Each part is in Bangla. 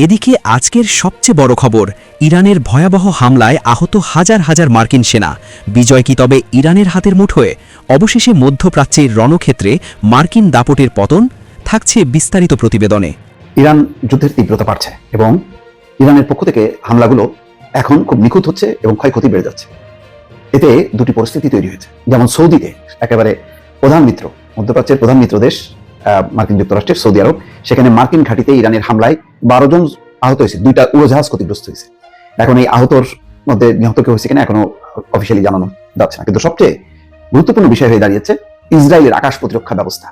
এদিকে আজকের সবচেয়ে বড় খবর, ইরানের ভয়াবহ হামলায় আহত হাজার হাজার মার্কিন সেনা। বিজয় কি তবে ইরানের হাতের মুঠোয়? অবশেষে মধ্যপ্রাচ্যের রণক্ষেত্রে মার্কিন দাপটের পতন? থাকছে বিস্তারিত প্রতিবেদনে। ইরান যুদ্ধের তীব্রতা বাড়ছে এবং ইরানের পক্ষ থেকে হামলাগুলো এখন খুব নিখুঁত হচ্ছে এবং ক্ষয়ক্ষতি বেড়ে যাচ্ছে। এতে দুটি পরিস্থিতি তৈরি হয়েছে। যেমন সৌদিতে একেবারে প্রধান মিত্র, মধ্যপ্রাচ্যের প্রধান মিত্র দেশ মার্কিন যুক্তরাষ্ট্রের সৌদি আরব, সেখানে মার্কিন ঘাঁটিতে ইরানের হামলায় 12 জন আহত হয়েছে, 2টা উড়োজাহাজ ক্ষতিগ্রস্ত হয়েছে। এখন এই আহতর মধ্যে নিহত কেউ হয়েছে কিনা এখনো অফিসিয়ালি জানানো যাচ্ছে না। কিন্তু সবচেয়ে গুরুত্বপূর্ণ বিষয় হয়ে দাঁড়িয়েছে ইসরায়েলের আকাশ প্রতিরক্ষা ব্যবস্থা,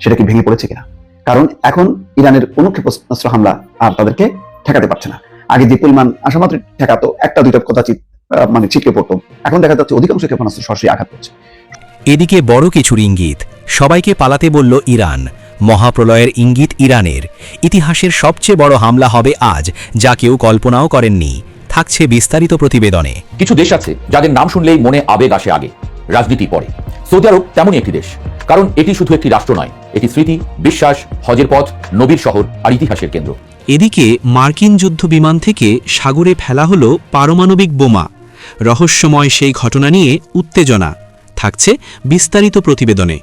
সেটা কি ভেঙে পড়েছে কিনা। কারণ এখন ইরানের কোনো ক্ষেপণাস্ত্র হামলা আর তাদেরকে ঠেকাতে পারছে না। আগে যে পরিমাণ আশামাত্র ঠেকাতো, একটা দুইটা কদাচিৎ ছিটকে পড়তো, এখন দেখা যাচ্ছে অধিকাংশ ক্ষেপণাস্ত্র সরাসরি আঘাত করছে। এদিকে বড় কিছুর ইঙ্গিত, সবাইকে পালাতে বলল ইরান। মহাপ্রলয়ের ইঙ্গিত ইরানের। ইতিহাসের সবচেয়ে বড় হামলা হবে আজ, যা কেউ কল্পনাও করেননি। থাকছে বিস্তারিত প্রতিবেদনে। কিছু দেশ আছে যাদের নাম শুনলেই মনে আবেগ আসে আগে, রাজনীতি পরে। সৌদি আরব তেমনই একটি দেশ, কারণ এটি শুধু একটি রাষ্ট্র নয়, এটি স্মৃতি, বিশ্বাস, হজের পথ, নবীর শহর আর ইতিহাসের কেন্দ্র। এদিকে মার্কিন যুদ্ধ বিমান থেকে সাগরে ফেলা হলো পারমাণবিক বোমা। রহস্যময় সেই ঘটনা নিয়ে উত্তেজনা। থাকছে বিস্তারিত প্রতিবেদনে।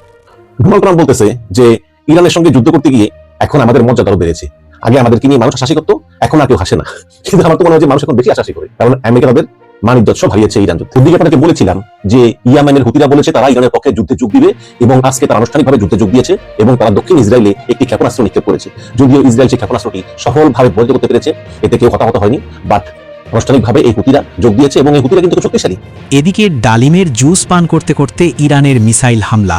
ডোনাল্ড ট্রাম্প বলতেছে যে ইরানের সঙ্গে যুদ্ধ করতে গিয়ে এখন আমাদের মর্যাদা আরো বেড়েছে। আগে আমাদেরকে নিয়ে মানুষ হাসাহাসি করতো, এখন আর কেউ হাসে না। কিন্তু আমার তো মনে হয় যে মানুষ এখন বেশি হাসাহাসি করে, কারণ আমেরিকা তাদের মানিজ্য সব হারিয়েছে ইরান যুদ্ধে। ওদিকে আপনাকে বলেছিলাম যে ইয়েমেনের হুতিরা বলেছে তারা ইরানের পক্ষে যুদ্ধে যোগ দিবে, এবং আজকে তারা আনুষ্ঠানিকভাবে যুদ্ধে যোগ দিয়েছে এবং তারা দক্ষিণ ইসরায়েলে একটি ক্ষেপণাস্ত্র নিক্ষেপ করেছে। যদিও ইসরায়েল সেই ক্ষেপণাস্ত্রটি সফলভাবে বন্ধ করতে পেরেছে, এতে কেউ হতাহত হয়নি, বাট আনুষ্ঠানিকভাবে এই হুতিরা যোগ দিয়েছে এবং এই হুতিরা কিন্তু শক্তিশালী। এদিকে ডালিমের জুস পান করতে করতে ইরানের মিসাইল হামলা,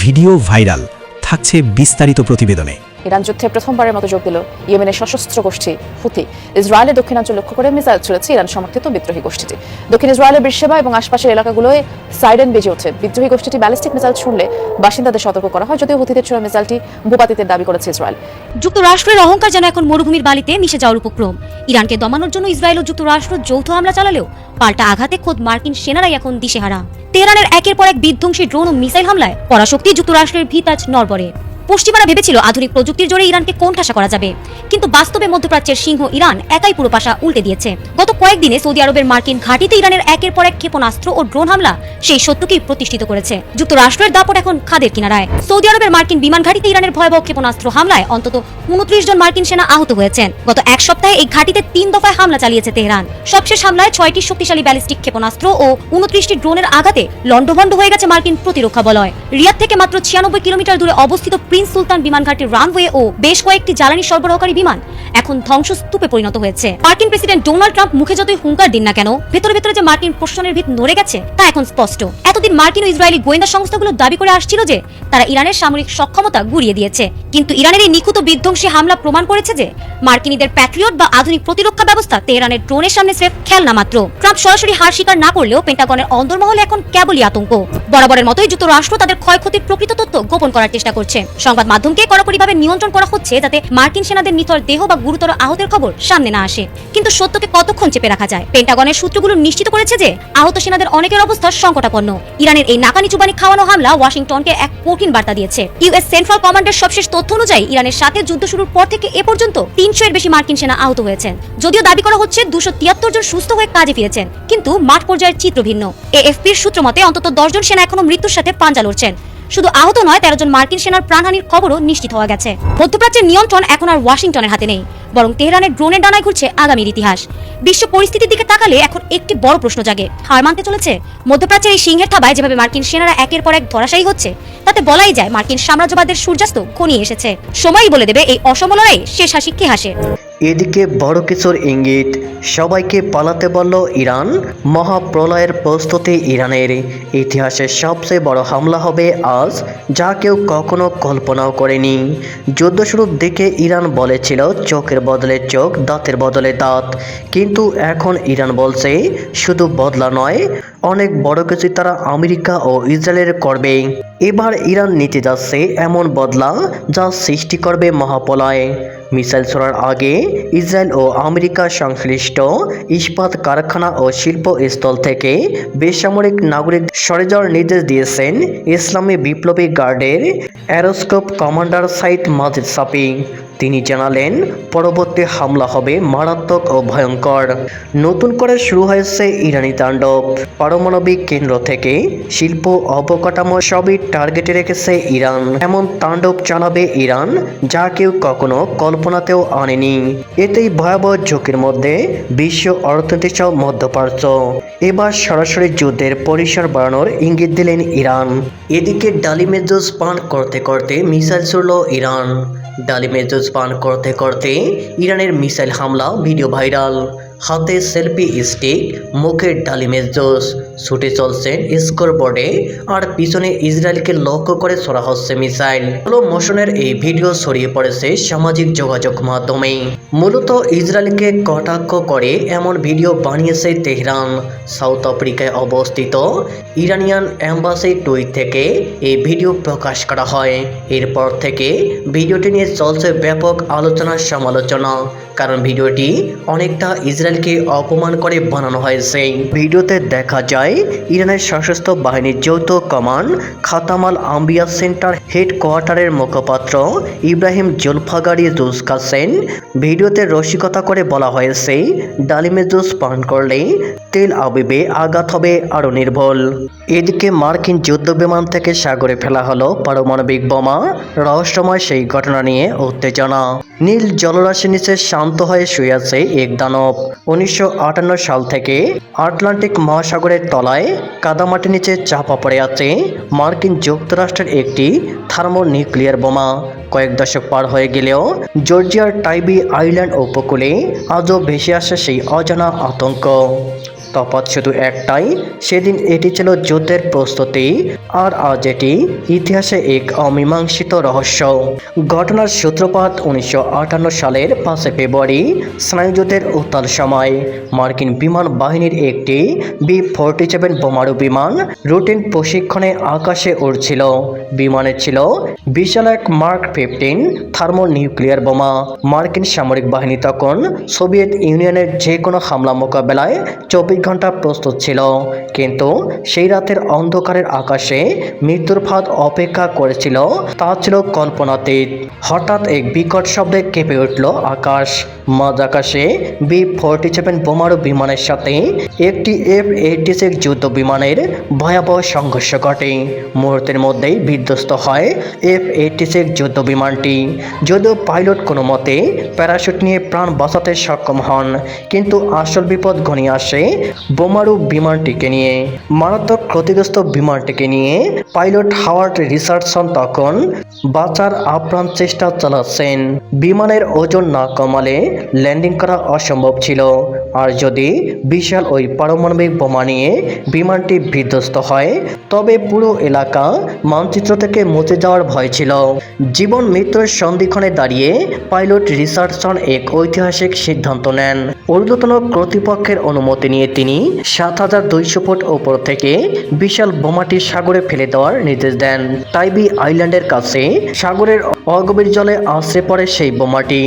ভিডিও ভাইরাল। থাকছে বিস্তারিত প্রতিবেদনে। ইরান যুদ্ধে প্রথমবারের মতো যোগ দিল ইয়েমেনের সশস্ত্র গোষ্ঠী হুথি। ইসরায়েলের দক্ষিণাঞ্চল লক্ষ্য করে মিসাইল ছুড়েছে ইরান সমর্থিত বিদ্রোহী গোষ্ঠীটি। দক্ষিণ ইসরায়েলের বিরশেবা এবং আশপাশের এলাকাগুলোয় সাইরেন বেজে ওঠে। বিদ্রোহী গোষ্ঠীটি ব্যালিস্টিক মিসাইল ছুড়লে বাসিন্দাদের সতর্ক করা হয়, যদিও হুথিদের ছোড়া মিসাইলটি ভূপাতিতের দাবি করেছে ইসরায়েল। যুক্তরাষ্ট্রের অহংকার যেন এখন মরুভূমির বালিতে মিশে যাওয়ার উপক্রম। ইরানকে দমানোর জন্য ইসরায়েল ও যুক্তরাষ্ট্র যৌথ হামলা চালালেও পাল্টা আঘাতে খোদ মার্কিন সেনারাই এখন দিশেহারা। তেহরানের একের পর এক বিধ্বংসী ড্রোন ও মিসাইল হামলায় পরাশক্তি যুক্তরাষ্ট্রের ভিত আজ নড়বড়ে। পশ্চিমারা ভেবেছিল আধুনিক প্রযুক্তির জোরে ইরানকে কোণঠাসা করা যাবে, কিন্তু বাস্তবে মধ্যপ্রাচ্যের সিংহ ইরান একাই পুরো পাশা উল্টে দিয়েছে। গত কয়েকদিনে সৌদি আরবের মার্কিন ঘাঁটিতে ইরানের একের পর এক ক্ষেপণাস্ত্র ও ড্রোন হামলা সেই সত্যকেই প্রতিষ্ঠিত করেছে। যুক্তরাষ্ট্রের দাপট এখন খাদের কিনারায়। সৌদি আরবের মার্কিন বিমান ঘাঁটিতে ইরানের ভয়াবহ ক্ষেপণাস্ত্র হামলায় অন্তত 29 জন মার্কিন সেনা আহত হয়েছেন। গত এক সপ্তাহে এই ঘাঁটিতে 3 দফায় হামলা চালিয়েছে তেহরান। সবশেষ হামলায় 6টি শক্তিশালী ব্যালিস্টিক ক্ষেপণাস্ত্র ও 29টি ড্রোনের আঘাতে লন্ডভন্ড হয়ে গেছে মার্কিন প্রতিরক্ষা বলয়। রিয়াদ থেকে মাত্র 96 কিলোমিটার দূরে অবস্থিত প্রিন্স সুলতান বিমান ঘাটির রানওয়ে ও বেশ কয়েকটি জ্বালানি সরবরাহকারী বিমান এখন ধ্বংসস্তূপে পরিণত হয়েছে। মার্কিন প্রেসিডেন্ট ডোনাল্ড ট্রাম্প মুখে যতই হুঙ্কার দিন না কেন, ভেতরে ভেতরে যে মার্কিন প্রশাসনের ভিত নড়ে গেছে তা এখন স্পষ্ট। এতদিন মার্কিন ও ইসরায়েলি গোয়েন্দা সংস্থাগুলো দাবি করে আসছিল যে তারা ইরানের সামরিক সক্ষমতা গুড়িয়ে দিয়েছে, কিন্তু ইরানের এই নিখুঁত বিধ্বংসী হামলা প্রমাণ করেছে যে মার্কিনীদের প্যাট্রিয়ট বা আধুনিক প্রতিরক্ষা ব্যবস্থা তেহরানের ড্রোনের সামনে স্রেফ খেলনা মাত্র। ট্রাম্প সরাসরি হার স্বীকার না করলেও পেন্টাগনের অন্দরমহলে এখন কেবলই আতঙ্ক। বরাবরের মতোই যুক্তরাষ্ট্র তাদের ক্ষয়ক্ষতির প্রকৃত তথ্য গোপন করার চেষ্টা করছে। সংবাদ মাধ্যমকে কড়াকড়িভাবে নিয়ন্ত্রণ করা হচ্ছে, যাতে মার্কিন সেনাদের নিথর দেহ বা গুরুতর আহতের খবর সামনে না আসে। কিন্তু সত্যকে কতক্ষণ চেপে রাখা যায়? পেন্টাগনের সূত্রগুলো নিশ্চিত করেছে যে আহত সেনাদের অনেকের অবস্থা সংকটাপন্ন। ইরানের এই নাকানি চুবানি খাওয়ানো হামলা ওয়াশিংটনকে এক কঠিন বার্তা দিয়েছে। ইউএস সেন্ট্রাল কমান্ডের সবশেষ তথ্য অনুযায়ী ইরানের সাথে যুদ্ধ শুরুর পর থেকে এ পর্যন্ত 300 এর বেশি মার্কিন সেনা আহত হয়েছেন। যদিও দাবি করা হচ্ছে 273 জন সুস্থ হয়ে কাজে ফিরেছেন, কিন্তু মাঠ পর্যায়ের চিত্র ভিন্ন। এএফপির সূত্র মতে অন্তত 10 জন সেনা এখনো মৃত্যুর সাথে পাঞ্জা লড়ছেন। শুধু আহত নয়, 13 জন মার্কিন সেনার প্রাণহানির খবরও নিশ্চিত হওয়া গেছে। মধ্যপ্রাচ্যের নিয়ন্ত্রণ এখন আর ওয়াশিংটনের হাতে নেই, বরং তেহরানের ড্রোনের ডানায় ঘুরছে আগামীর ইতিহাস। বিশ্ব পরিস্থিতির দিকে তাকালে এখন একটি বড় প্রশ্ন জাগে, হার মানতে চলেছে মধ্যপ্রাচ্যের এই সিংহের থাবায় যেভাবে মার্কিন সেনারা একের পর এক ধরাশায়ী হচ্ছে, তাতে বলাই যায় মার্কিন সাম্রাজ্যবাদের সূর্যাস্ত ঘনিয়ে এসেছে। সময়ই বলে দেবে এই অসম লড়াই শেষ হাসি কে হাসে। এদিকে বড় কিছুর ইঙ্গিত, সবাইকে পালাতে বলল ইরান। মহাপ্রলয়ের প্রস্তুতি ইরানের। ইতিহাসের সবচেয়ে বড় হামলা হবে আজ, যা কেউ কখনো কল্পনাও করেনি। যুদ্ধ শুরুর দিকে ইরান বলেছিল চোখের বদলে চোখ, দাঁতের বদলে দাঁত, কিন্তু এখন ইরান বলছে শুধু বদলা নয়, অনেক বড় কিছু তারা আমেরিকা ও ইসরায়েলের করবে। এবার ইরান নিতে যাচ্ছে এমন বদলা যা সৃষ্টি করবে মহাপ্রলয়। মিসাইল ছোড়ার আগে ইসরায়েল ও আমেরিকা সংশ্লিষ্ট ইস্পাত কারখানা ও শিল্পস্থল থেকে বেসামরিক নাগরিক সরে যাওয়ার নির্দেশ দিয়েছেন ইসলামী বিপ্লবী গার্ডের অ্যারোস্কোপ কমান্ডার সাইদ মাজিদ সাফি। তিনি জানালেন পরবর্তী হামলা হবে মারাত্মক ও ভয়ঙ্কর। নতুন করে শুরু হয়েছে ইরানি তাণ্ডব। পারমাণবিক কেন্দ্র থেকে শিল্প অবকাঠামো সবই টার্গেটে রেখেছে ইরান। এমন তাণ্ডব চালাবে ইরান যা কেউ কখনো কল্পনাতেও আনেনি। এতেই ভয়াবহ ঝুঁকির মধ্যে বিশ্ব অর্থনীতি সহ মধ্যপ্রাচ্য। এবার সরাসরি যুদ্ধের পরিসর বাড়ানোর ইঙ্গিত দিলেন ইরান। এদিকে ডালিমের জুস পান করতে করতে মিসাইল ছুড়ল ইরান। ডালিমের জুস পান করতে করতে ইরানের মিসাইল হামলা ভিডিও ভাইরাল। হাতে সেলফি স্টিক, মুখে ডালিমের জুস, ছুটে চলছেন স্কোরবোর্ডে, আর পিছনে ইসরায়েলকে লক্ষ্য করে ছোড়া হচ্ছে মিসাইল। স্লো মোশনের এই ভিডিও ছড়িয়ে পড়েছে সামাজিক যোগাযোগ মাধ্যমে। মূলত ইসরায়েলকে কটাক্ষ করে এমন ভিডিও বানিয়েছে তেহরান। সাউথ আফ্রিকায় অবস্থিত ইরানিয়ান অ্যাম্বাসি টুইট থেকে এই ভিডিও প্রকাশ করা হয়। এরপর থেকে ভিডিওটি নিয়ে চলছে ব্যাপক আলোচনা সমালোচনা, কারণ ভিডিওটি অনেকটা ইসরায়েলকে অপমান করে বানানো হয়েছে। ভিডিওতে দেখা যায় ইরানের সশস্ত্র বাহিনীর যৌথ কমান্ড খাতামাল আম্বিয়া সেন্টার হেডকোয়ার্টারের মুখপাত্র ইব্রাহিম জুলফাগারি জুস কাসেন ভিডিওতে রসিকতা করে বলা হয়েছে, ডালিমের জুস পান করলে তেল আবিবে আঘাত হবে আরও নির্ভুল। এদিকে মার্কিন যুদ্ধ বিমান থেকে সাগরে ফেলা হলো পারমাণবিক বোমা। রহস্যময় সেই ঘটনা নিয়ে উত্তেজনা। নীল জলরাশির নিচে শান্ত হয়ে শুয়ে আছে এক দানব। 1958 সাল থেকে আটলান্টিক মহাসাগরের তলায় কাদামাটির নিচে চাপা পড়ে আছে মার্কিন যুক্তরাষ্ট্রের একটি থার্মোনিউক্লিয়ার বোমা। কয়েক দশক পার হয়ে গেলেও জর্জিয়ার টাইবি আইল্যান্ড উপকূলে আজও ভেসে আসে সেই অজানা আতঙ্ক। তফাৎ শুধু একটাই, সেদিন এটি ছিল যুদ্ধের প্রস্তুতি, আর আজ এটি ইতিহাসে এক অমীমাংসিত রহস্য। ঘটনার সূত্রপাত 1958 সালের 5 ফেব্রুয়ারি। স্নায়ুযুদ্ধের উত্তাল সময় মার্কিন বিমান বাহিনীর একটি B-47 বোমারু বিমান রুটিন প্রশিক্ষণে আকাশে উড়ছিল। বিমানে ছিল বিশাল এক মার্ক 15 থার্মোনিউক্লিয়ার বোমা। মার্কিন সামরিক বাহিনী তখন সোভিয়েত ইউনিয়নের যে কোনো হামলা মোকাবেলায় 24 ঘন্টা প্রস্তুত ছিল, কিন্তু সেই রাতের অন্ধকারের আকাশে মৃত্যুর ফাঁদ অপেক্ষা করেছিল তা ছিল কল্পনাতীত। হঠাৎ এক বিকট শব্দে কেঁপে উঠল আকাশ। মাঝ আকাশে B-47 বোমারু বিমানের সাথে একটি F-86 যুদ্ধ বিমানের ভয়াবহ সংঘর্ষ ঘটে। মুহূর্তের মধ্যেই বিধ্বস্ত হয় F-86 যুদ্ধ বিমানটি। যদিও পাইলট কোনো মতে প্যারাশুট নিয়ে প্রাণ বাঁচাতে সক্ষম হন, কিন্তু আসল বিপদ ঘনিয়ে আসে বোমারু বিমানটিকে নিয়ে। মারাত্মক ক্ষতিগ্রস্ত বিমানটিকে নিয়ে পাইলট হাওয়ার্ড রিচার্ডসন তখন বাঁচার আপ্রাণ চেষ্টা চালাচ্ছেন। বিমানের ওজন না কমালে ল্যান্ডিং করা অসম্ভব ছিল, আর যদি বিশাল ওই পারমাণবিক বোমা নিয়ে বিমানটি বিধ্বস্ত হয় তবে পুরো এলাকা মানচিত্র থেকে মুছে যাওয়ার ভয় ছিল। জীবন মৃত্যুর সন্ধিক্ষণে দাঁড়িয়ে পাইলট রিচার্ডসন এক ঐতিহাসিক সিদ্ধান্ত নেন। ঊর্ধ্বতন কর্তৃপক্ষের অনুমতি নিয়ে তিনি 7200 ফুট ওপর থেকে বিশাল বোমাটি সাগরে ফেলে দেওয়ার নির্দেশ দেন। টাইবি আইল্যান্ডের কাছে সাগরের অগভীর জলে আশ্রে পড়ে সেই বোমাটি।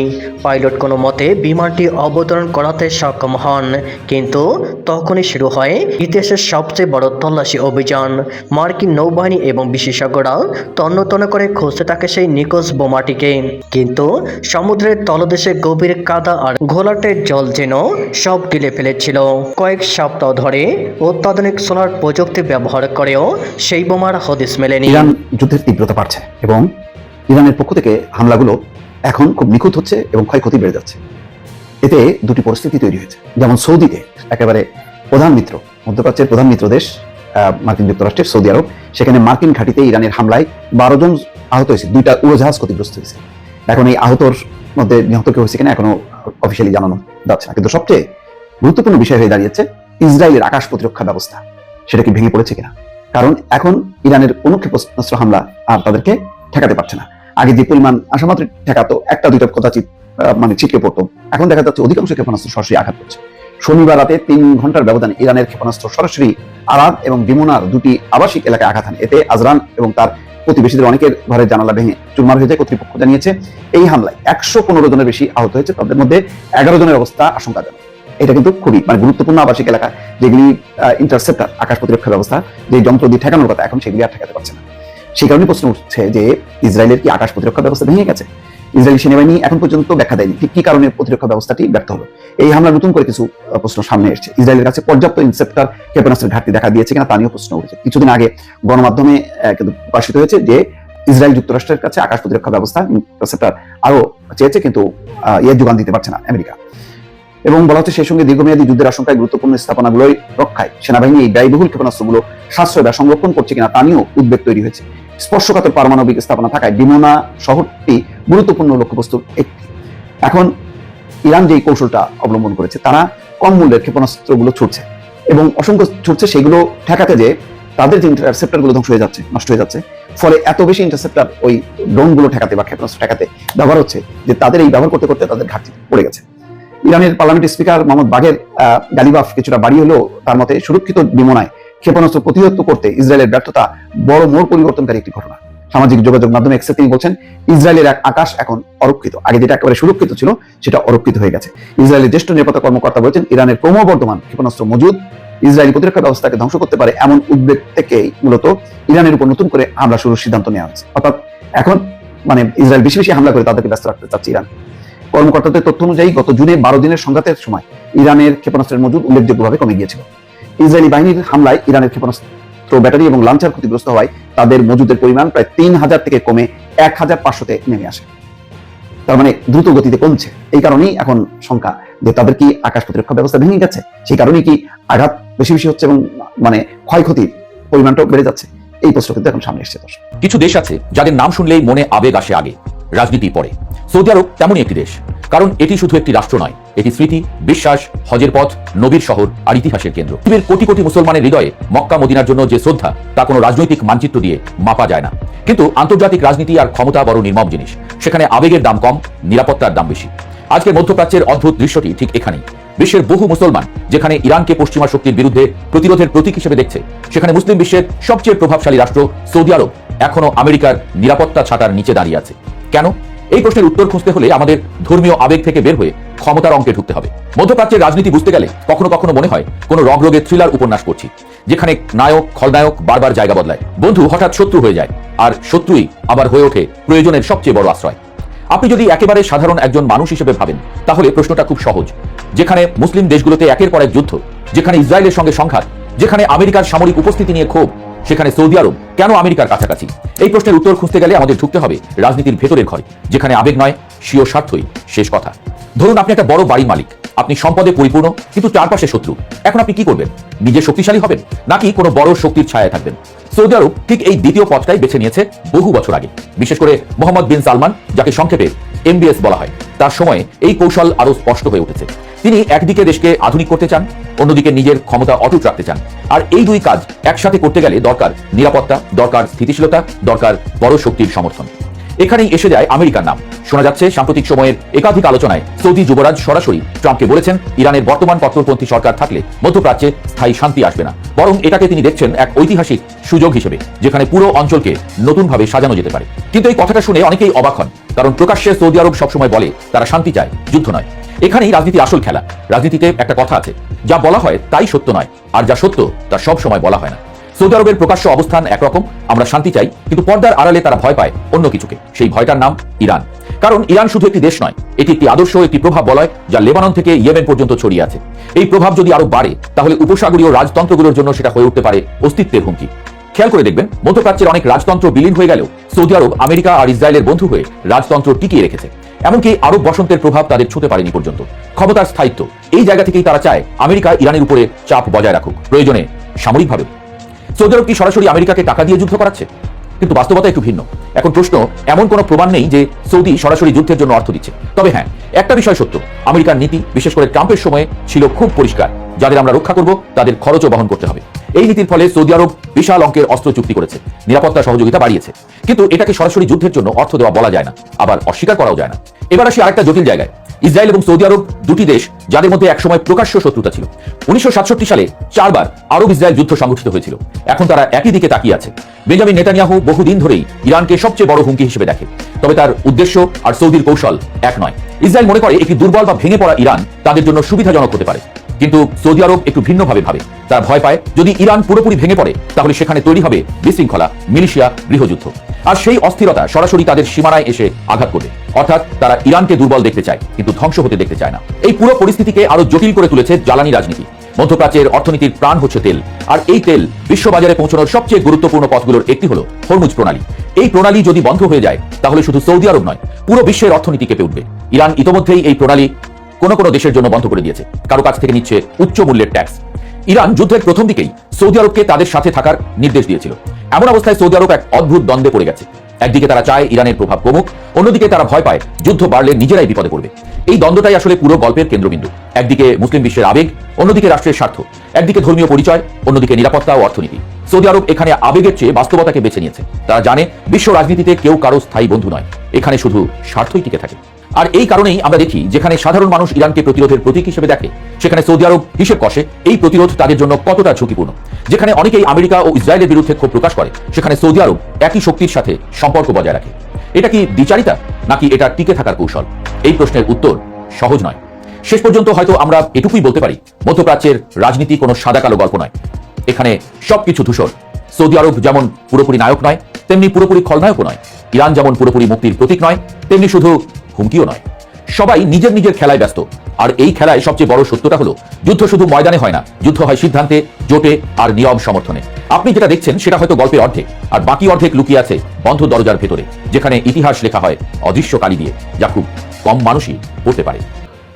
পাইলট কোনো মতে বিমানটি অবতরণ করাতে সক্ষম হন, কিন্তু তখনই শুরু হয় ইতিহাসের সবচেয়ে বড় তল্লাশি অভিযান। মার্কিন নৌবাহিনী এবং বিশেষজ্ঞরা তন্ন তন্ন করে খুঁজতে থাকে সেই নিখোঁজ বোমাটিকে, কিন্তু সমুদ্রের তলদেশে গভীর কাদা আর ঘোলাটে জল যেন সব গিলে ফেলেছিল। কয়েক সপ্তাহ ধরে অত্যাধুনিক সোলার প্রযুক্তি ব্যবহার করেও সেই বোমার হদিস মেলেনি। ইরান যুদ্ধের তীব্রতা বাড়ছে এবং ইরানের পক্ষ থেকে হামলাগুলো এখন খুব নিখুঁত হচ্ছে এবং ক্ষয়ক্ষতি বেড়ে যাচ্ছে। এতে দুটি পরিস্থিতি তৈরি হয়েছে। যেমন সৌদিতে একেবারে প্রধান মিত্র, মধ্যপ্রাচ্যের প্রধান মিত্র দেশ মার্কিন যুক্তরাষ্ট্রের সৌদি আরব, সেখানে মার্কিন ঘাঁটিতে ইরানের হামলায় 12 জন আহত হয়েছে, 2টা উড়োজাহাজ ক্ষতিগ্রস্ত হয়েছে। এখন এই আহতর মধ্যে নিহত কেউ হয়েছে কিনা এখনো অফিসিয়ালি জানানো যাচ্ছে না, কিন্তু সবচেয়ে গুরুত্বপূর্ণ বিষয় হয়ে দাঁড়িয়েছে ইসরায়েলের আকাশ প্রতিরক্ষা ব্যবস্থা, সেটা কি ভেঙে পড়েছে কিনা। কারণ এখন ইরানের কোনো ক্ষেপণাস্ত্র হামলা আর তাদেরকে ঠেকাতে পারছে না। আগে যে পরিমাণ আসামাত্র ঠেকাতো, একটা দুইটা কদাচিৎ মানে ছিটকে পড়তো, এখন দেখা যাচ্ছে অধিকাংশ ক্ষেপণাস্ত্র সরাসরি আঘাত করছে। শনিবার রাতে 3 ঘন্টার ব্যবধানে ইরানের ক্ষেপণাস্ত্র সরাসরি আরাদ এবং দিমোনার দুটি আবাসিক এলাকায় আঘাত হানে। এতে আজরান এবং তার প্রতিবেশীদের অনেকের ঘরের জানালা ভেঙে চুরমার হয়ে যায়। কর্তৃপক্ষ জানিয়েছে এই হামলায় 115 জনের বেশি আহত হয়েছে, তাদের মধ্যে 11 জনের অবস্থা আশঙ্কাজনক। এটা কিন্তু খুবই গুরুত্বপূর্ণ আবাসিক এলাকা, যেগুলি ইন্টারসেপ্টার আকাশ প্রতিরক্ষা ব্যবস্থা যে যন্ত্র দিয়ে ঠেকানোর কথা, এখন সেগুলি আর ঠেকাতে পারছে না। সেই কারণে প্রশ্ন উঠছে যে ইসরায়েলের কি আকাশ প্রতিরক্ষা ব্যবস্থা ভেঙে গেছে? ইসরায়েলি সেনাবাহিনী এখন পর্যন্ত ব্যাখ্যা দেয়নি ঠিক কি কারণে প্রতিরক্ষা ব্যবস্থাটি ব্যর্থ হলো। এই হামলা নতুন করে কিছু প্রশ্ন সামনে এসেছে। ইসরায়েলের কাছে পর্যাপ্ত ইন্টারসেপ্টর ক্ষেপণাস্ত্রের ঘাটতি দেখা দিয়েছে কিনা তা নিয়েও প্রশ্ন উঠেছে। কিছুদিন আগে গণমাধ্যমে কিন্তু প্রকাশিত হয়েছে যে ইসরায়েল যুক্তরাষ্ট্রের কাছে আকাশ প্রতিরক্ষা ব্যবস্থা ইন্টারসেপ্টর আরো চেয়েছে, কিন্তু এর যোগান দিতে পারছে না আমেরিকা। এবং বলা হচ্ছে সেই সঙ্গে দীর্ঘমেয়াদী যুদ্ধের আশঙ্কায় গুরুত্বপূর্ণ স্থাপনাগুলোই রক্ষায় সেনাবাহিনী এই ব্যয়বহুল ক্ষেপণাস্ত্রগুলো সাশ্রয় বা সংরক্ষণ করছে কিনা তা নিয়েও উদ্বেগ তৈরি হয়েছে। স্পর্শকাতর পারমাণবিক স্থাপনা থাকায় ডিমোনা শহরটি গুরুত্বপূর্ণ লক্ষ্যবস্তুর একটি। এখন ইরান যে কৌশলটা অবলম্বন করেছে, তারা কম মূল্যের ক্ষেপণাস্ত্রগুলো ছুটছে এবং অসংখ্য ছুটছে, সেগুলো ঠেকাতে যে তাদের যে ইন্টারসেপ্টরগুলো ধ্বংস হয়ে যাচ্ছে, নষ্ট হয়ে যাচ্ছে, ফলে এত বেশি ইন্টারসেপ্টর ওই ড্রোনগুলো ঠেকাতে বা ক্ষেপণাস্ত্র ঠেকাতে ব্যবহার হচ্ছে যে তাদের এই ব্যবহার করতে করতে তাদের ঘাটতি পড়ে গেছে। ইরানের পার্লামেন্টের স্পিকার মোহাম্মদ বাগের গালিবাফ কিছুটা বাড়ি হলেও তার মতে সুরক্ষিত বিমনায় ক্ষেপণাস্ত্র প্রতিহত করতে ইসরায়েলের ব্যর্থতা বড় মোড় পরিবর্তনকারী একটি ঘটনা। সামাজিক যোগাযোগ মাধ্যমে এক্সে তিনি বলছেন, ইসরায়েলের আকাশ এখন অরক্ষিত, আগে যেটা একেবারে সুরক্ষিত ছিল সেটা অরক্ষিত হয়ে গেছে। ইসরায়েলের জ্যেষ্ঠ নিরাপত্তা কর্মকর্তা বলেছেন, ইরানের ক্রমবর্ধমান ক্ষেপণাস্ত্র মজুদ ইসরায়েলি প্রতিরক্ষা ব্যবস্থাকে ধ্বংস করতে পারে, এমন উদ্বেগ থেকেই মূলত ইরানের উপর নতুন করে হামলা শুরুর সিদ্ধান্ত নেওয়া হয়েছে। অর্থাৎ এখন ইসরায়েল বেশি বেশি হামলা করে তাদেরকে ব্যস্ত রাখতে চাচ্ছে ইরান। কর্মকর্তাদের তথ্য অনুযায়ী গত জুনে 12 দিনের সংঘাতের সময় ইরানের ক্ষেপণাস্ত্রের মজুদ উল্লেখযোগ্যভাবে কমে গিয়েছিল। ইসরায়েলি বাহিনীর হামলায় ইরানের ক্ষেপণাস্ত্র ব্যাটারি এবং লাঞ্চার ক্ষতিগ্রস্ত হওয়ায় তাদের মজুদের পরিমাণ প্রায় 3000 থেকে কমে 1500-তে নেমে আসে। তার মানে দ্রুত গতিতে কমছে। এই কারণেই এখন শঙ্কা যে তাদের কি আকাশ প্রতিরক্ষা ব্যবস্থা ভেঙে গেছে, সেই কারণেই কি আঘাত বেশি বেশি হচ্ছে এবং ক্ষয়ক্ষতির পরিমাণটাও বেড়ে যাচ্ছে। এই প্রশ্ন কিন্তু এখন সামনে এসেছে। কিছু দেশ আছে যাদের নাম শুনলেই মনে আবেগ আসে আগে, রাজনীতি পরে। সৌদি আরব তেমনই একটি দেশ, কারণ এটি শুধু একটি রাষ্ট্র নয়, এটি স্মৃতি, বিশ্বাস, হজের পথ, নবীর শহর আর ইতিহাসের কেন্দ্র। পৃথিবীর কোটি কোটি মুসলমানের হৃদয়ে মক্কা মদিনার জন্য যে শ্রদ্ধা, তা কোনো রাজনৈতিক মানচিত্র দিয়ে মাপা যায় না। কিন্তু আন্তর্জাতিক রাজনীতি আর ক্ষমতা বড় নির্মম জিনিস, সেখানে আবেগের দাম কম, নিরাপত্তার দাম বেশি। আজকের মধ্যপ্রাচ্যের অদ্ভুত দৃশ্যটি ঠিক এখানেই। বিশ্বের বহু মুসলমান যেখানে ইরানকে পশ্চিমা শক্তির বিরুদ্ধে প্রতিরোধের প্রতীক হিসেবে দেখছে, সেখানে মুসলিম বিশ্বের সবচেয়ে প্রভাবশালী রাষ্ট্র সৌদি আরব এখনো আমেরিকার নিরাপত্তা ছাতার নিচে দাঁড়িয়ে আছে। কেন? এই প্রশ্নের উত্তর খুঁজতে হলে আমাদের ধর্মীয় আবেগ থেকে বের হয়ে ক্ষমতার অঙ্কে ঢুকতে হবে। মধ্যপ্রাচ্যের রাজনীতি বুঝতে গেলে কখনো কখনো মনে হয় কোনো রগরগে থ্রিলার উপন্যাস পড়ছি, যেখানে নায়ক খলনায়ক বারবার জায়গা বদলায়, বন্ধু হঠাৎ শত্রু হয়ে যায়, আর শত্রুই আবার হয়ে ওঠে প্রয়োজনের সবচেয়ে বড় আশ্রয়। আপনি যদি একেবারে সাধারণ একজন মানুষ হিসেবে ভাবেন, তাহলে প্রশ্নটা খুব সহজ। যেখানে মুসলিম দেশগুলোতে একের পর এক যুদ্ধ, যেখানে ইসরায়েলের সঙ্গে সংঘাত, যেখানে আমেরিকার সামরিক উপস্থিতি নিয়ে ক্ষোভ, সেখানে সৌদি আরব কেন আমেরিকার কাছাকাছি? এই প্রশ্নের উত্তর খুঁজতে গেলে আমাদের ঢুকতে হবে রাজনীতির ভেতরের ঘরে, যেখানে আবেগ নয়, স্বীয় স্বার্থই শেষ কথা। ধরুন আপনি একটা বড় বাড়ির মালিক, আপনি সম্পদে পরিপূর্ণ, কিন্তু চারপাশে শত্রু। এখন আপনি কি করবেন? নিজে শক্তিশালী হবেন নাকি কোনো বড় শক্তির ছায়ায় থাকবেন? সৌদি আরব ঠিক এই দ্বিতীয় পথটাই বেছে নিয়েছে বহু বছর আগে। বিশেষ করে মোহাম্মদ বিন সালমান, যাকে সংক্ষেপে MBS বলা হয়, তার সময়ে এই কৌশল আরো স্পষ্ট হয়ে উঠেছে। তিনি একদিকে দেশকে আধুনিক করতে চান, অন্যদিকে নিজের ক্ষমতা অটুট রাখতে চান। আর এই দুই কাজ একসাথে করতে গেলে দরকার নিরাপত্তা, দরকার স্থিতিশীলতা, দরকার বড় শক্তির সমর্থন। এখানেই এসে যায় আমেরিকার নাম। শোনা যাচ্ছে সাম্প্রতিক সময়ের একাধিক আলোচনায় সৌদি যুবরাজ সরাসরি ট্রাম্পকে বলেছেন, ইরানের বর্তমান কট্টরপন্থী সরকার থাকলে মধ্যপ্রাচ্যে স্থায়ী শান্তি আসবে না, বরং এটাকে তিনি দেখছেন এক ঐতিহাসিক সুযোগ হিসেবে, যেখানে পুরো অঞ্চলকে নতুনভাবে সাজানো যেতে পারে। কিন্তু এই কথাটা শুনে অনেকেই অবাক হন, কারণ প্রকাশ্যে সৌদি আরব সবসময় বলে তারা শান্তি চায়, যুদ্ধ নয়। এখানেই রাজনীতি আসল খেলা। রাজনীতিতে একটা কথা আছে, যা বলা হয় তাই সত্য নয়, আর যা সত্য তা সব সময় বলা হয় না। সৌদি আরবের প্রকাশ্য অবস্থান একরকম, আমরা শান্তি চাই, কিন্তু পর্দার আড়ালে তারা ভয় পায় অন্য কিছুকে। সেই ভয়টার নাম ইরান। কারণ ইরান শুধু একটি দেশ নয়, এটি একটি আদর্শ, একটি প্রভাব বলয়, যা লেবানন থেকে ইয়েমেন পর্যন্ত ছড়িয়ে আছে। এই প্রভাব যদি আরো বাড়ে, তাহলে উপসাগরীয় রাজতন্ত্রগুলোর জন্য সেটা হয়ে উঠতে পারে অস্তিত্বের হুমকি। খেয়াল করে দেখবেন, মধ্যপ্রাচ্যের অনেক রাজতন্ত্র বিলীন হয়ে গেলেও সৌদি আরব আমেরিকা আর ইসরায়েলের বন্ধু হয়ে রাজতন্ত্র টিকিয়ে রেখেছে। এমনকি আরব বসন্তের প্রভাব তাদের ছুঁতে পারেনি পর্যন্ত। ক্ষমতার স্থায়িত্ব, এই জায়গা থেকেই তারা চায় আমেরিকা ইরানের উপরে চাপ বজায় রাখুক, প্রয়োজনে সামরিকভাবে। সৌদি আরব কি সরাসরি আমেরিকাকে টাকা দিয়ে যুদ্ধ করাচ্ছে? কিন্তু বাস্তবতা একটু ভিন্ন। এখন প্রশ্ন, এমন কোনো প্রমাণ নেই যে সৌদি সরাসরি যুদ্ধের জন্য অর্থ দিচ্ছে। তবে হ্যাঁ, একটা বিষয় সত্য, আমেরিকার নীতি বিশেষ করে ট্রাম্পের সময়ে ছিল খুব পরিষ্কার, যাদের আমরা রক্ষা করব তাদের খরচও বহন করতে হবে। এই নীতির ফলে সৌদি আরব বিশাল অঙ্কের অস্ত্র চুক্তি করেছে, নিরাপত্তা সহযোগিতা বাড়িয়েছে। কিন্তু এটাকে সরাসরি যুদ্ধের জন্য অর্থ দেওয়া বলা যায় না, আবার অস্বীকার করাও যায় না। এবার আসি আরেকটা জটিল জায়গায়। ইসরায়েল এবং সৌদি আরব দুটি দেশ যাদের মধ্যে একসময় প্রকাশ্য শত্রুতা ছিল। 1967 সালে 4 বার আরব ইসরায়েল যুদ্ধ সংঘটিত হয়েছিল। এখন তারা একই দিকে তাকিয়ে আছে। বেঞ্জামিন নেতানিয়াহু বহুদিন ধরেই ইরানকে সবচেয়ে বড় হুমকি হিসেবে দেখে, তবে তার উদ্দেশ্য আর সৌদির কৌশল এক নয়। ইসরায়েল মনে করে একটি দুর্বল বা ভেঙে পড়া ইরান তাদের জন্য সুবিধাজনক হতে পারে। কিন্তু সৌদি আরব একটু ভিন্নভাবে ভাবে। তারা ভয় পায় যদি ইরান পুরোপুরি ভেঙে পড়ে তাহলে সেখানে তৈরি হবে বিশৃঙ্খলা, মিলিশিয়া, গৃহযুদ্ধ। আর সেই অস্থিরতা সরাসরি তাদের সীমানায় এসে আঘাত করবে। অর্থাৎ তারা ইরানকে দুর্বল দেখতে চায় কিন্তু ধ্বংস হতে দেখতে চায় না। এই পুরো পরিস্থিতিকে আরো জটিল করে তুলেছে জ্বালানি রাজনীতি। মধ্যপ্রাচ্যের অর্থনীতির প্রাণ হচ্ছে তেল, আর এই তেল বিশ্ববাজারে পৌঁছানোর সবচেয়ে গুরুত্বপূর্ণ পথগুলোর একটি হলো হরমুজ প্রণালী। এই প্রণালী যদি বন্ধ হয়ে যায় তাহলে শুধু সৌদি আরব নয়, পুরো বিশ্বের অর্থনীতি কেঁপে উঠবে। ইরান ইতোমধ্যেই এই প্রণালী কোনো কোনো দেশের জন্য বন্ধ করে দিয়েছে, কারো কাছ থেকে নিচ্ছে উচ্চ মূল্যের ট্যাক্স। ইরান যুদ্ধের প্রথম দিকেই সৌদি আরবকে তাদের সাথে থাকার নির্দেশ দিয়েছিল। এমন অবস্থায় সৌদি আরব এক অদ্ভুত দ্বন্দ্বে পড়ে গেছে। একদিকে তারা চায় ইরানের প্রভাব কমুক, অন্যদিকে তারা ভয় পায় যুদ্ধ বাড়লে নিজেরাই বিপদে পড়বে। এই দ্বন্দ্বটাই আসলে পুরো গল্পের কেন্দ্রবিন্দু। একদিকে মুসলিম বিশ্বের আবেগ, অন্যদিকে রাষ্ট্রের স্বার্থ। একদিকে ধর্মীয় পরিচয়, অন্যদিকে নিরাপত্তা ও অর্থনীতি। সৌদি আরব এখানে আবেগের চেয়ে বাস্তবতাকে বেছে নিয়েছে। তারা জানে বিশ্ব রাজনীতিতে কেউ কারো স্থায়ী বন্ধু নয়, এখানে শুধু স্বার্থই টিকে থাকে। আর এই কারণেই আমরা দেখি যেখানে সাধারণ মানুষ ইরানকে প্রতিরোধের প্রতীক হিসেবে দেখে, সেখানে সৌদি আরব হিসেব কষে এই প্রতিরোধ তাদের জন্য কতটা ঝুঁকিপূর্ণ। যেখানে অনেকেই আমেরিকা ও ইসরায়েলের বিরুদ্ধে ক্ষোভ প্রকাশ করে, সেখানে সৌদি আরব একই শক্তির সাথে সম্পর্ক বজায় রাখে। এটা কি দ্বিচারিতা নাকি এটা টিকে থাকার কৌশল? এই প্রশ্নের উত্তর সহজ নয়। শেষ পর্যন্ত হয়তো আমরা এটুকুই বলতে পারি, মধ্যপ্রাচ্যের রাজনীতি কোনো সাদা কালো গল্প নয়, এখানে সবকিছু ধূসর। সৌদি আরব যেমন পুরোপুরি নায়ক নয়, তেমনি পুরোপুরি খলনায়কও নয়। ইরান যেমন পুরোপুরি মুক্তির প্রতীক নয়, তেমনি শুধু হুমকিও নয়। সবাই নিজের নিজের খেলায় ব্যস্ত। আর এই খেলায় সবচেয়ে বড় সত্যটা হলো, যুদ্ধ শুধু ময়দানে হয় না, যুদ্ধ হয় সিদ্ধান্তে, জোটে আর নীরব সমর্থনে। আপনি যেটা দেখছেন সেটা হয়তো গল্পের অর্ধেক, আর বাকি অর্ধেক লুকিয়ে আছে বন্ধ দরজার ভেতরে, যেখানে ইতিহাস লেখা হয় অদৃশ্য কালি দিয়ে, যা খুব কম মানুষই পড়তে পারে।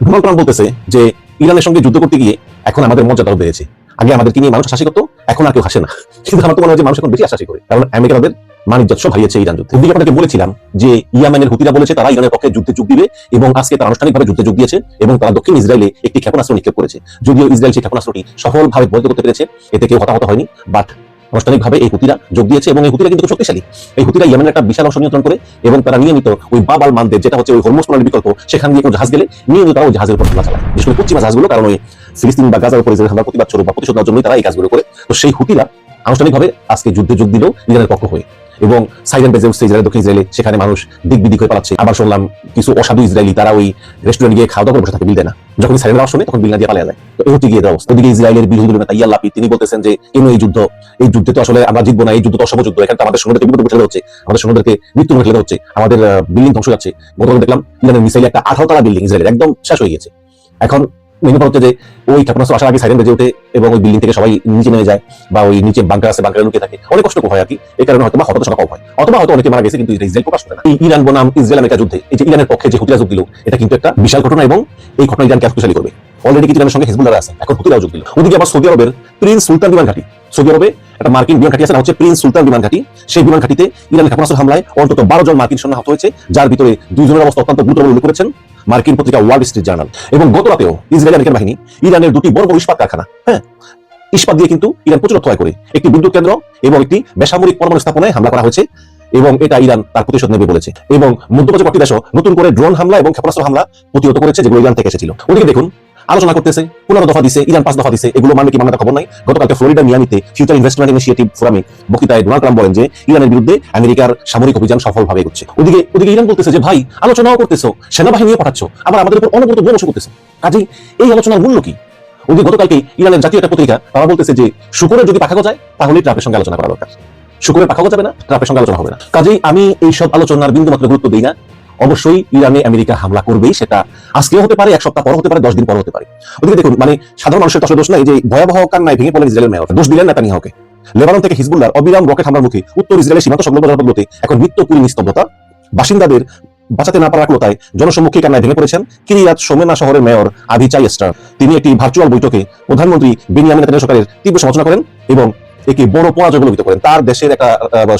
ডোনাল্ড ট্রাম্প বলতেছে যে ইরানের সঙ্গে যুদ্ধ করতে গিয়ে এখন আমাদের মর্যাদা বেড়েছে। আগে আমাদেরকে নিয়ে মানুষ হাসি করতো, এখন আর কেউ হাসে না। কিন্তু আমার তো মনে হয় যে মানুষ এখন বেশি হাসি করে, কারণ আমেরিকা তাদের মানিজ্য সব হারিয়েছে ইরান যুদ্ধে। এদিকে আপনাকে বলেছিলাম যে ইয়ামেনের হুতিরা বলেছে তারা ইরানের পক্ষে যুদ্ধে যোগ দিবে, এবং আজকে তারা আনুষ্ঠানিকভাবে যুদ্ধে যোগ দিয়েছে এবং তারা দক্ষিণ ইসরায়েলে একটি ক্ষেপণাস্ত্র নিক্ষেপ করেছে। যদিও ইসরায়েল সেই ক্ষেপণাস্ত্রটি সফলভাবে বৈধ করতে পেরেছে, এতে কেউ হতাহত হয়নি, বাট আনুষ্ঠানিকভাবে এই হুতিরা যোগ দিয়েছে এবং এই হুতিরা কিন্তু খুব শক্তিশালী। এই হুতিরা ইয়েমেনের একটা বিশাল অংশ নিয়ন্ত্রণ করে এবং তারা নিয়মিত ওই বাব আল মানদেব, যেটা হচ্ছে ওই হরমুজ প্রণালীর বিকল্প, সেখান দিয়ে কোনো জাহাজ গেলে নিয়মিত তারা ওই জাহাজের উপর হামলা চালায়, বিশেষ করে পশ্চিমা জাহাজগুলো, কারণ ওই ফিলিস্তিন বা গাজার উপরে হামলার প্রতিবাদ স্বরূপ বা প্রতিশোধ নেওয়ার জন্যই তারা এই কাজগুলো করে। তো সেই হুতিরা আনুষ্ঠানিকভাবে আজকে যুদ্ধে যোগ দিল ইরানের পক্ষ হয়ে, এবং সাইরেন বেজে উঠছে ইসরায়েল, দক্ষিণ ইসরায়েলে। সেখানে মানুষ দিক বিদিক হয়ে পালাচ্ছে। আবার শুনলাম কিছু অসাধু ইসরায়েলি তারা ওই রেস্টুরেন্টে গিয়ে খাওয়া দাওয়া করে বসে থাকে, বিল দেয় না। যখন সাইরেন আওয়াজ শুনে তখন বিল না দিয়ে পালিয়ে যায়। তো এই হচ্ছে গিয়ে দেওয়া অবস্থা। ওদিকে ইসরায়েলের বিরোধী দলীয় নেতা ইয়ার লাপিদ তিনি বলতেছেন যে কেন এই যুদ্ধে তো আসলে আমরা জিতবো না, এই যুদ্ধ তো অসম যুদ্ধ, এখানে তো আমাদের সৈন্যদেরকে বিপদে ফেলে হচ্ছে, আমাদের সৈন্যদেরকে মৃত্যুর মুখে ফেলে হচ্ছে, আমাদের বিল্ডিং ধ্বংস যাচ্ছে। গতকাল দেখলাম ইরানের মিসাইলে একটা 18 তলা বিল্ডিং ইসরায়েলের একদম শেষ হয়ে গেছে। এখন মনে পড়ছে যে ওই ক্ষেপণাস্ত্র আসার আগে সাইরেন বেজে ওঠে এবং ওই বিল্ডিং থেকে সবাই নিচে নেমে যায়, বা ওই নিচে বাংকার আছে, বাংকারে লুকিয়ে থাকে, অনেক কষ্ট হয় আর কি। এই কারণে হয়তো হতাশা কম হয়, অথবা হয়তো অনেকে মারা গেছে, কিন্তু ইসরায়েল প্রকাশ করে না। এই ইরান বনাম ইসরায়েল আমেরিকা যুদ্ধে এই যে ইরানের পক্ষে যে হুতিরা যোগ দিল, এটা কিন্তু একটা বিশাল ঘটনা এবং এই ঘটনা ইরানকে শক্তিশালী করবে। অলরেডি কিন্তু ইরানের সঙ্গে হিজবুল্লাহ আছে, এখন হুতিরাও যোগ দিল। ওদিকে আবার সৌদি আরবের প্রিন্স সুলতান বিমান ঘাঁটি, সৌদি আরবে একটা মার্কিন বিমান ঘাঁটি আছে, না হচ্ছে প্রিন্স সুলতান বিমান ঘাঁটি। সেই বিমান ঘাঁটিতে ইরানের ক্ষেপণাস্ত্র হামলায় অন্তত 12 জন মার্কিন সৈন্য আহত হয়েছে, যার ভিতরে 2 জনের অবস্থা অত্যন্ত গুরুতর বলে উল্লেখ করেছেন মার্কিন পত্রিকা ওয়াল স্ট্রিট জার্নাল। এবং গত রাতেও ইসরায়েলি আমেরিকান বাহিনী ইরানের 2টি বড় বড় ইস্পাত কারখানা, ইস্পাত দিয়ে কিন্তু ইরান প্রচুর অর্থ আয় করে, একটি বিদ্যুৎ কেন্দ্র এবং একটি বেসামরিক পরমাণু স্থাপনায় হামলা করা হয়েছে, এবং এটা ইরান তার প্রতিশোধ নেবে বলেছে। এবং মধ্যপ্রাচ্য কয়েকটি দেশও নতুন করে ড্রোন হামলা এবং ক্ষেপণাস্ত্র হামলা প্রতিহত করেছে, যেগুলো ইরান থেকে এসেছিল। ওদিকে দেখুন আলোচনা করতেছে, 15 দফা দিছে, ইরান 5 দফা দিছে, এগুলো মানে কি মানে খবর নাই। গতকালকে ফ্লোরিডার মিয়ামিতে ফিউচার ইনভেস্টমেন্ট ইনিশিয়েটিভ ফোরামে বক্তৃতায় ডোনাল্ড ট্রাম্প বলেন যে ইরানের বিরুদ্ধে আমেরিকার সামরিক অভিযান সফলভাবে এগোচ্ছে। ওদিকে ইরান বলতেছে যে ভাই আলোচনাও করতেছো, সেনাবাহিনী নিয়ে পাঠাচ্ছ, আবার আমাদের উপর অনবরত বোমা করতেছো, কাজেই এই আলোচনার মূল্য কি? ওদিকে গতকালকে ইরানের জাতীয় একটা পত্রিকা তারা বলতেছে যে শুকুরের যদি পাখা গজায় তাহলে ট্রাম্পের সঙ্গে আলোচনা করা দরকার, শুকুরের পাখা গজাবে না, ট্রাম্পের সঙ্গে আলোচনা হবে না। কাজেই আমি এই সব আলোচনার বিন্দুমাত্র গুরুত্ব দিই না। অবশ্যই ইরানে আমেরিকা হামলা করবেই, সেটা আজকেও হতে পারে, 1 সপ্তাহ পর হতে পারে, 10 দিন পর হতে পারে। ওদিকে দেখুন মানে সাধারণ মানুষের তো আসলে দোষ নাই, যে ভয়াবহ কান্নায় ভেঙে পড়লেন ইসরায়েলের মেয়র, দোষ দিলেন নেতানিয়াহুকে। লেবানন থেকে হিজবুল্লাহর অবিরাম রকেট হামলার মুখে উত্তর ইসরায়েলের সীমান্ত সংলগ্ন জনপদগুলোতে এখন নিত্যপুরী নিস্তব্ধতা, বাসিন্দাদের বাঁচাতে না পারার আকুলতায় জনসম্মুখে কান্নায় ভেঙে পড়েছেন কিরিয়াত শোমেনা শহরের মেয়র আভিচাই এস্টার। তিনি একটি ভার্চুয়াল বৈঠকে প্রধানমন্ত্রী বেনিয়ামিন নেতানিয়াহু সরকারের তীব্র সমালোচনা করেন এবং একে বড় পরাজয় বলে অভিহিত করেন। তার দেশের একটা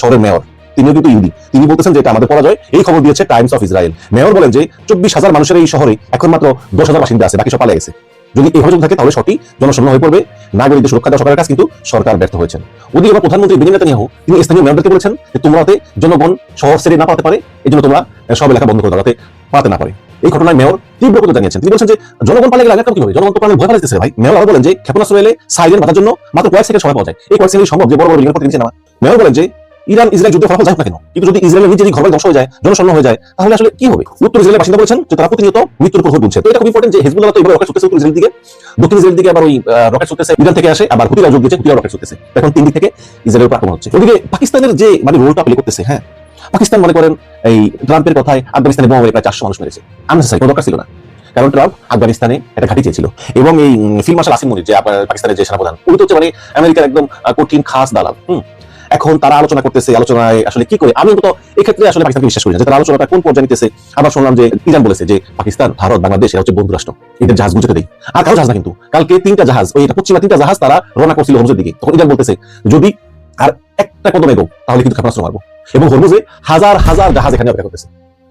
শহরের মেয়র, তিনিও কিন্তু ইহুদি, তিনি বলতেছেন যে এটা আমাদের পরাজয়। এই খবর দিয়েছে টাইমস অফ ইসরায়েল। মেয়র বলেন যে 24,000 মানুষের এই শহরে এখন মাত্র 10,000 বাসিন্দা আছে, বাকি সব পালিয়ে গেছে। যদি এইভাবে থাকে তাহলে সঠিক জনশূন্য হয়ে পড়বে, নাগরিকদের সুরক্ষা দেওয়া সরকারের কাজ, কিন্তু সরকার ব্যর্থ হয়েছেন। ওদিকে আবার প্রধানমন্ত্রী বেনিয়ামিন নেতানিয়াহু তিনি স্থানীয় মেয়রদেরকে বলেছেন যে তোমরাতে জনগণ শহর ছেড়ে না পাতে পারে, এই জন্য তোমরা সব এলাকা বন্ধ করে দাও যাতে পাতে না পারে। এই ঘটনায় মেয়র তীব্র প্রতিবাদ জানিয়েছেন। তিনি বলছেন যে জনগণ পালিয়ে গেলে আগে কি হবে, জনগণ তো প্রাণের ভয় পালাইতেছে ভাই। মেয়র আরো বলেন যে ক্ষেপণাস্ত্র এলে সাইরেন বাঁধার জন্য মাত্র কয়েক সেকেন্ড সময় পাওয়া যায়, এই কয়েক সেকেন্ড সম্ভব যে বড় বড় বিল্ডিংয়ের প্রতি নিচে নামা। মেয়র বলেন যে ইরান ইসরায়েল যুদ্ধে ফলাফল যাই হোক না কেন, কিন্তু যদি ইসরায়েলের নিজেরই ঘর ধ্বংস হয়ে যায়, জনশূন্য হয়ে যায়, তাহলে আসলে কি হবে? উত্তর ইসরায়েলের বাসিন্দা বলেছেন যে তারা প্রতিনিয়ত মৃত্যুর উপর বলছে। তো এটা খুব ইম্পর্টেন্ট যে হিজবুল্লাহ তো এইভাবে রকেট ছুটতেছে উত্তর ইসরায়েল দিকে, দক্ষিণ ইসরায়েল দিকে আবার ওই রকেট ছুটতেছে, ইরান থেকে আসে, আবার হুতিরা যোগ দিয়েছে, হুতিরা রকেট ছুটতেছে। এখন তিন দিক থেকে ইসরায়েলের উপর আক্রমণ হচ্ছে। ওদিকে পাকিস্তানের যে মানে রোলটা প্লে করতেছে, হ্যাঁ, পাকিস্তান মনে করেন এই ট্রাম্পের কথায় আফগানিস্তানে বোমা মেরে প্রায় 400 মানুষ মেরেছে। আননেসেসারি, কোনো দরকার ছিল না, কারণ ট্রাম্প আফগানিস্তানে একটা ঘাঁটি চেয়েছিল। এবং এই ফিল্ড মার্শাল আসিম মনির যে পাকিস্তানের যে সেনাপ্রধান, উনি তো হচ্ছে মানে আমেরিকার একদম কঠিন খাস দালাল। এখন তারা আলোচনা করতেছে, আলোচনায় আসলে কি করে, আমি অন্তত এক্ষেত্রে আসলে পাকিস্তানকে বিশ্বাস করি না যে তারা আলোচনাটা কোন পর্যায়ে নিতেছে। আবার শুনলাম যে ইরান বলেছে যে পাকিস্তান, ভারত, বাংলাদেশ এরা হচ্ছে বন্ধু রাষ্ট্র, এদের জাহাজ গুজরাতে দেই। আর কারো জাহাজ না, কিন্তু কালকে 3টা জাহাজ, ওই পশ্চিমা 3টা জাহাজ তারা রওনা করছিল হরমুজের দিকে। তখন ইরান বলতেছে যদি আর একটা কদম এগো তাহলে কিন্তু ক্ষেপণাস্ত্র মারবো। এবং হরমুজে হাজার হাজার জাহাজ এখানে অপেক্ষা করতেছে,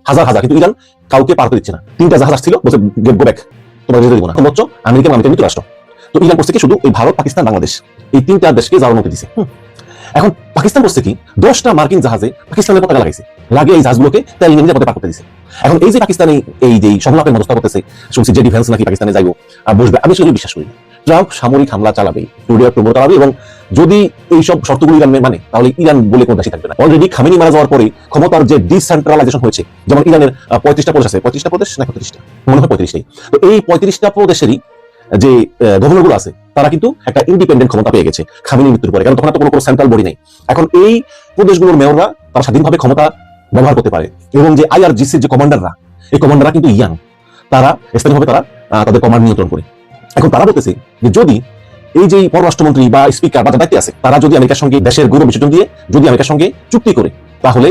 হাজার হাজার, কিন্তু ইরান কাউকে পার করে দিচ্ছে না। 3টা জাহাজ আসছিল, বলছে গো ব্যাক, তোমরা যেতে দিব না। সর্বোচ্চ আমেরিকা মিত্র রাষ্ট্র। তো ইরান করছে কি শুধু এই ভারত, পাকিস্তান, বাংলাদেশ এই 3টা দেশকে যাওয়ার অনুমতি দিছে। এখন পাকিস্তান বলছে কি 10টা মার্কিন জাহাজে পাকিস্তানের পতাকা লাগাইছে, লাগিয়ে এই জাহাজগুলোকে তেল নিয়ে পথে পার করতে দিছে। এখন এই যে পাকিস্তানি এই যে সংলাপের মধ্যস্থ করতেছে, শুনছি যে ডিফেন্স নাকি পাকিস্তানে যাইব বসবে, আমি সেগুলো বিশ্বাস করি না। ট্রাম্প সামরিক হামলা চালাবে, কোরিয়ার প্রবল চালাবে, এবং যদি এইসব শর্তগুলো ইরান মানে, তাহলে ইরান বলে কোনো দেশই থাকবে না। অলরেডি খামেনি মারা যাওয়ার পরে ক্ষমতার যে ডিসেন্ট্রালাইজেশন হয়েছে, যেমন ইরানের 35টা প্রদেশ আছে, 35টা প্রদেশ না 35টা, মনে হয় 35টাই। তো এই 35টা প্রদেশেরই যে গভর্নরগুলো আছে তারা কিন্তু একটা ইন্ডিপেন্ডেন্ট ক্ষমতা পেয়ে গেছে খামেনির মৃত্যুর পরে, কারণ তখন তো কোনো সেন্ট্রাল বডি নেই। এখন এই প্রদেশগুলোর মেয়ররা তারা স্বাধীনভাবে ক্ষমতা ব্যবহার করতে পারে, এবং যে আইআরজিসির যে কমান্ডাররা, এই কমান্ডাররা কিন্তু ইয়াং, তারা স্থানীয়ভাবে তারা তাদের কমান্ড নিয়ন্ত্রণ করে। এখন তারা বলতেছে যে যদি এই যে পররাষ্ট্রমন্ত্রী বা স্পিকার বা দায়িত্বে আছে, তারা যদি আমেরিকার সঙ্গে দেশের গৌরব বিসর্জন দিয়ে যদি আমেরিকার সঙ্গে চুক্তি করে, তাহলে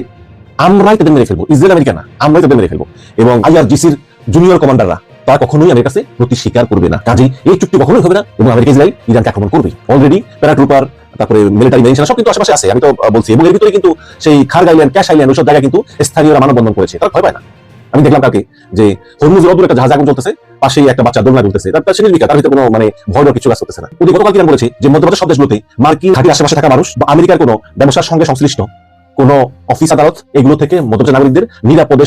আমরাই তাদের মেরে ফেলবো, ইসরায়েল আমেরিকা না, আমরাই তাদের মেরে ফেলবো। এবং আইআরজিসির জুনিয়র কমান্ডাররা তারা কখনোই আমেরিকার কাছে প্রতি স্বীকার করবে না। কাজেই এই চুক্তি কখনোই হবে না, এবং আমেরিকা ইসরায়েল ইরানকে আক্রমণ করবে। অলরেডি প্যারাট্রুপার, তারপরে মিলিটারি মেরিন সব কিন্তু আশেপাশে আছে, আমি তো বলছি। এবং এর ভিতরে কিন্তু সেই খার্গ আইল্যান্ড, ক্যাশ আইল্যান্ড, ওইসব জায়গায় কিন্তু স্থানীয়রা মানববন্ধন করেছে, তারা ভয় পায় না। আমি দেখলাম কালকে যে হরমুজের অদূরে একটা জাহাজ আগুন চলতেছে, পাশেই একটা বাচ্চা দোলনা দুলতেছে, তার সে নির্বিকার, তার ভিতরে কোনো মানে ভয় কিছু কাজ করতেছে না। ওদিকে গতকাল ইরান বলেছে যে মধ্যপ্রাচ্যের সব দেশগুলোতে মার্কিন ঘাঁটির আশেপাশে থাকা মানুষ বা আমেরিকার কোনো ব্যবসার সঙ্গে সংশ্লিষ্ট কোনো অফিস আদালত, এগুলো থেকে মধ্যপ্রাচ্যের নাগরিকদের নিরাপদে